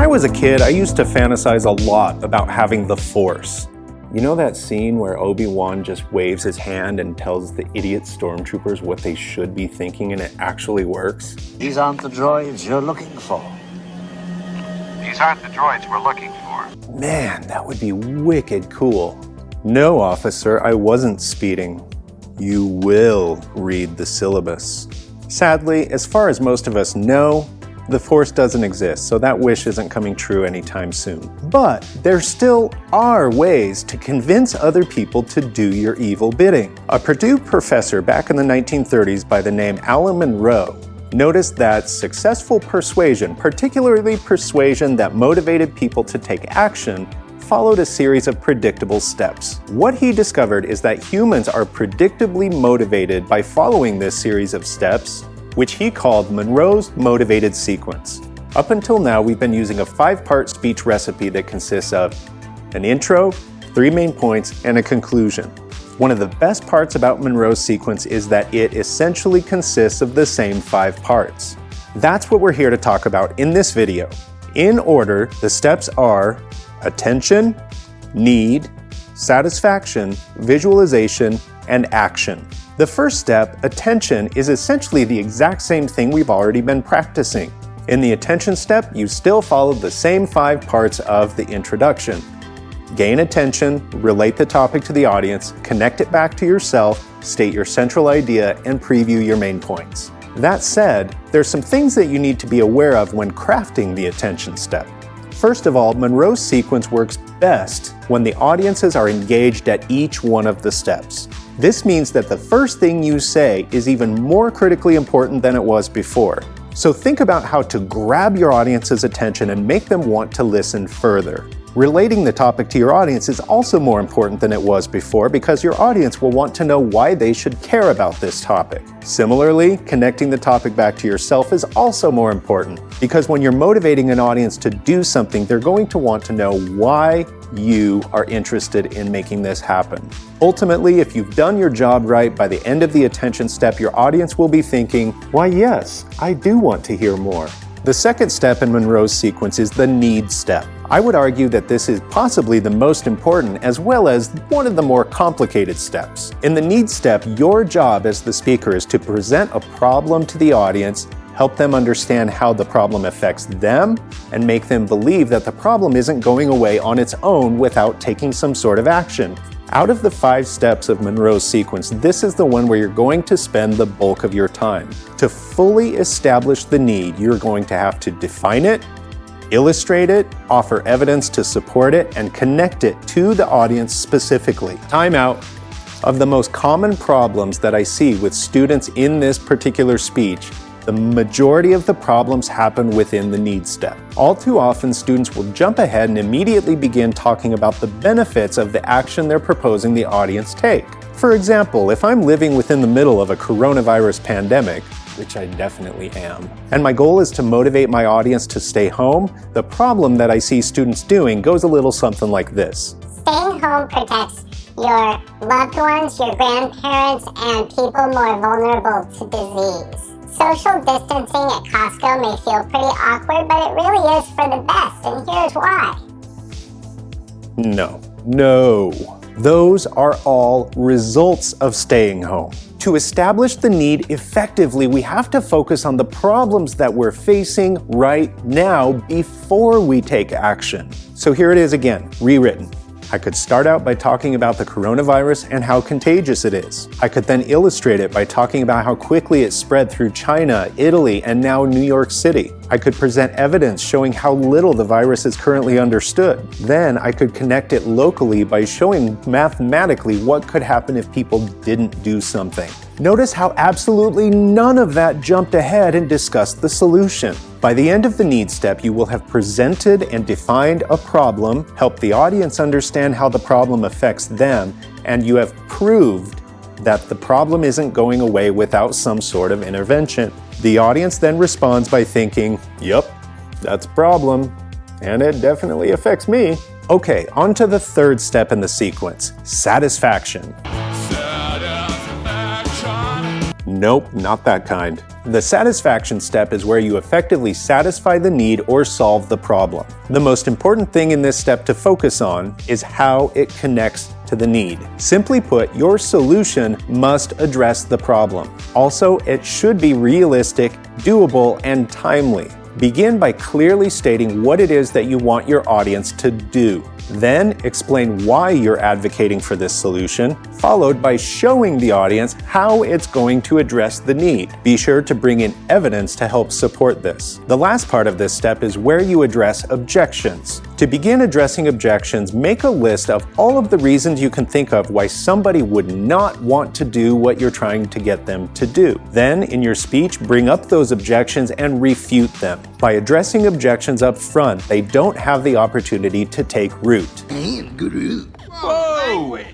was a kid, I used to fantasize a lot about having the Force. You know that scene where Obi-Wan just waves his hand and tells the idiot stormtroopers what they should be thinking and it actually works? These aren't the droids you're looking for. These aren't the droids we're looking for. Man, that would be wicked cool. No, officer, I wasn't speeding. You will read the syllabus. Sadly, as far as most of us know, the Force doesn't exist, so that wish isn't coming true anytime soon. But there still are ways to convince other people to do your evil bidding. A Purdue professor back in the 1930s by the name Alan Monroe noticed that successful persuasion, particularly persuasion that motivated people to take action, followed a series of predictable steps. What he discovered is that humans are predictably motivated by following this series of steps, which he called Monroe's motivated sequence. Up until now, we've been using a 5-part speech recipe that consists of an intro, 3 main points, and a conclusion. One of the best parts about Monroe's sequence is that it essentially consists of the same 5 parts. That's what we're here to talk about in this video. In order, the steps are attention, need, satisfaction, visualization, and action. The first step, attention, is essentially the exact same thing we've already been practicing. In the attention step, you still follow the same 5 parts of the introduction. Gain attention, relate the topic to the audience, connect it back to yourself, state your central idea, and preview your main points. That said, there's some things that you need to be aware of when crafting the attention step. First of all, Monroe's sequence works best when the audiences are engaged at each one of the steps. This means that the first thing you say is even more critically important than it was before. So think about how to grab your audience's attention and make them want to listen further. Relating the topic to your audience is also more important than it was before because your audience will want to know why they should care about this topic. Similarly, connecting the topic back to yourself is also more important because when you're motivating an audience to do something, they're going to want to know why you are interested in making this happen. Ultimately, if you've done your job right, by the end of the attention step, your audience will be thinking, why yes, I do want to hear more. The second step in Monroe's sequence is the need step. I would argue that this is possibly the most important as well as one of the more complicated steps. In the need step, your job as the speaker is to present a problem to the audience, help them understand how the problem affects them, and make them believe that the problem isn't going away on its own without taking some sort of action. Out of the 5 steps of Monroe's sequence, this is the one where you're going to spend the bulk of your time. To fully establish the need, you're going to have to define it, illustrate it, offer evidence to support it, and connect it to the audience specifically. Time out. Of the most common problems that I see with students in this particular speech, the majority of the problems happen within the need step. All too often, students will jump ahead and immediately begin talking about the benefits of the action they're proposing the audience take. For example, if I'm living within the middle of a coronavirus pandemic, which I definitely am, and my goal is to motivate my audience to stay home, the problem that I see students doing goes a little something like this. Staying home protects your loved ones, your grandparents, and people more vulnerable to disease. Social distancing at Costco may feel pretty awkward, but it really is for the best, and here's why. No. Those are all results of staying home. To establish the need effectively, we have to focus on the problems that we're facing right now before we take action. So here it is again, rewritten. I could start out by talking about the coronavirus and how contagious it is. I could then illustrate it by talking about how quickly it spread through China, Italy, and now New York City. I could present evidence showing how little the virus is currently understood. Then I could connect it locally by showing mathematically what could happen if people didn't do something. Notice how absolutely none of that jumped ahead and discussed the solution. By the end of the need step, you will have presented and defined a problem, helped the audience understand how the problem affects them, and you have proved that the problem isn't going away without some sort of intervention. The audience then responds by thinking, "Yep, that's a problem, and it definitely affects me." Okay, on to the third step in the sequence, satisfaction. Nope, not that kind. The satisfaction step is where you effectively satisfy the need or solve the problem. The most important thing in this step to focus on is how it connects to the need. Simply put, your solution must address the problem. Also, it should be realistic, doable, and timely. Begin by clearly stating what it is that you want your audience to do. Then explain why you're advocating for this solution, followed by showing the audience how it's going to address the need. Be sure to bring in evidence to help support this. The last part of this step is where you address objections. To begin addressing objections, make a list of all of the reasons you can think of why somebody would not want to do what you're trying to get them to do. Then, in your speech, bring up those objections and refute them. By addressing objections up front, they don't have the opportunity to take root.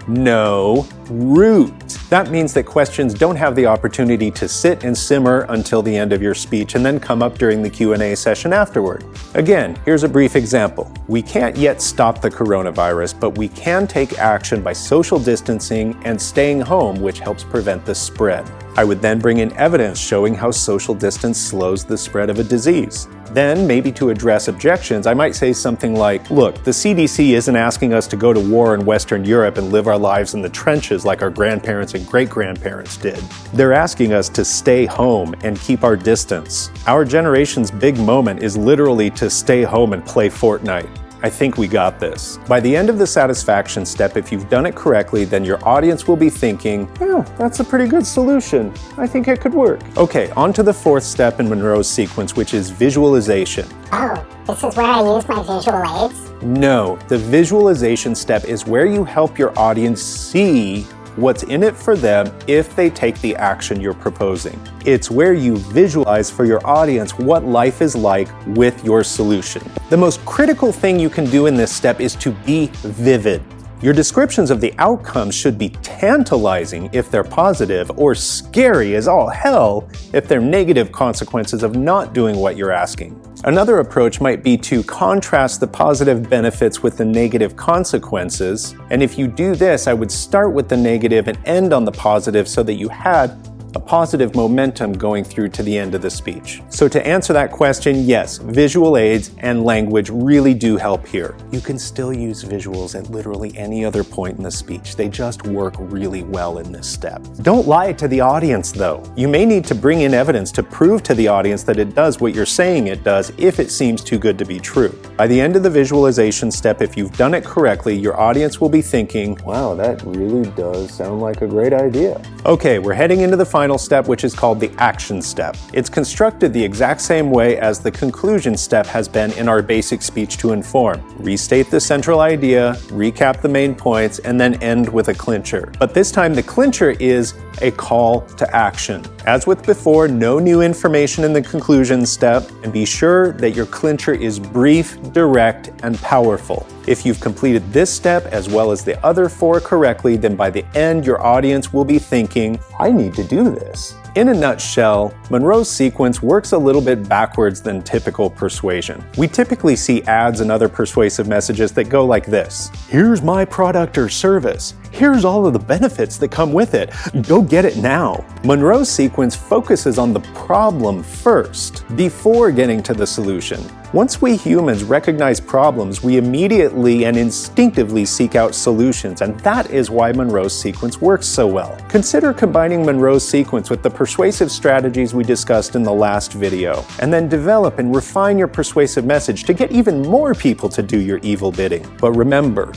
No, root. That means that questions don't have the opportunity to sit and simmer until the end of your speech and then come up during the Q&A session afterward. Again, here's a brief example. We can't yet stop the coronavirus, but we can take action by social distancing and staying home, which helps prevent the spread. I would then bring in evidence showing how social distance slows the spread of a disease. Then, maybe to address objections, I might say something like, look, the CDC isn't asking us to go to war in Western Europe and live our lives in the trenches like our grandparents and great-grandparents did. They're asking us to stay home and keep our distance. Our generation's big moment is literally to stay home and play Fortnite. I think we got this. By the end of the satisfaction step, if you've done it correctly, then your audience will be thinking, oh, that's a pretty good solution. I think it could work. Okay, on to the fourth step in Monroe's sequence, which is visualization. Oh, this is where I use my visual aids? No, the visualization step is where you help your audience see what's in it for them if they take the action you're proposing. It's where you visualize for your audience what life is like with your solution. The most critical thing you can do in this step is to be vivid. Your descriptions of the outcomes should be tantalizing if they're positive, or scary as all hell if they're negative consequences of not doing what you're asking. Another approach might be to contrast the positive benefits with the negative consequences, and if you do this, I would start with the negative and end on the positive so that you had a positive momentum going through to the end of the speech. So to answer that question, yes, visual aids and language really do help here. You can still use visuals at literally any other point in the speech. They just work really well in this step. Don't lie to the audience though. You may need to bring in evidence to prove to the audience that it does what you're saying it does if it seems too good to be true. By the end of the visualization step, if you've done it correctly, your audience will be thinking, wow, that really does sound like a great idea. Okay, we're heading into the final step, which is called the action step. It's constructed the exact same way as the conclusion step has been in our basic speech to inform. Restate the central idea, recap the main points, and then end with a clincher. But this time the clincher is a call to action. As with before, no new information in the conclusion step, and be sure that your clincher is brief, direct, and powerful. If you've completed this step as well as the other four correctly, then by the end your audience will be thinking, I need to do this. In a nutshell, Monroe's sequence works a little bit backwards than typical persuasion. We typically see ads and other persuasive messages that go like this. Here's my product or service. Here's all of the benefits that come with it. Go get it now. Monroe's sequence focuses on the problem first, before getting to the solution. Once we humans recognize problems, we immediately and instinctively seek out solutions, and that is why Monroe's sequence works so well. Consider combining Monroe's sequence with the persuasive strategies we discussed in the last video, and then develop and refine your persuasive message to get even more people to do your evil bidding. But remember,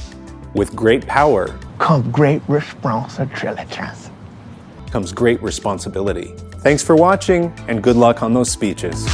with great power comes great responsibility. Comes great responsibility. Thanks for watching, and good luck on those speeches.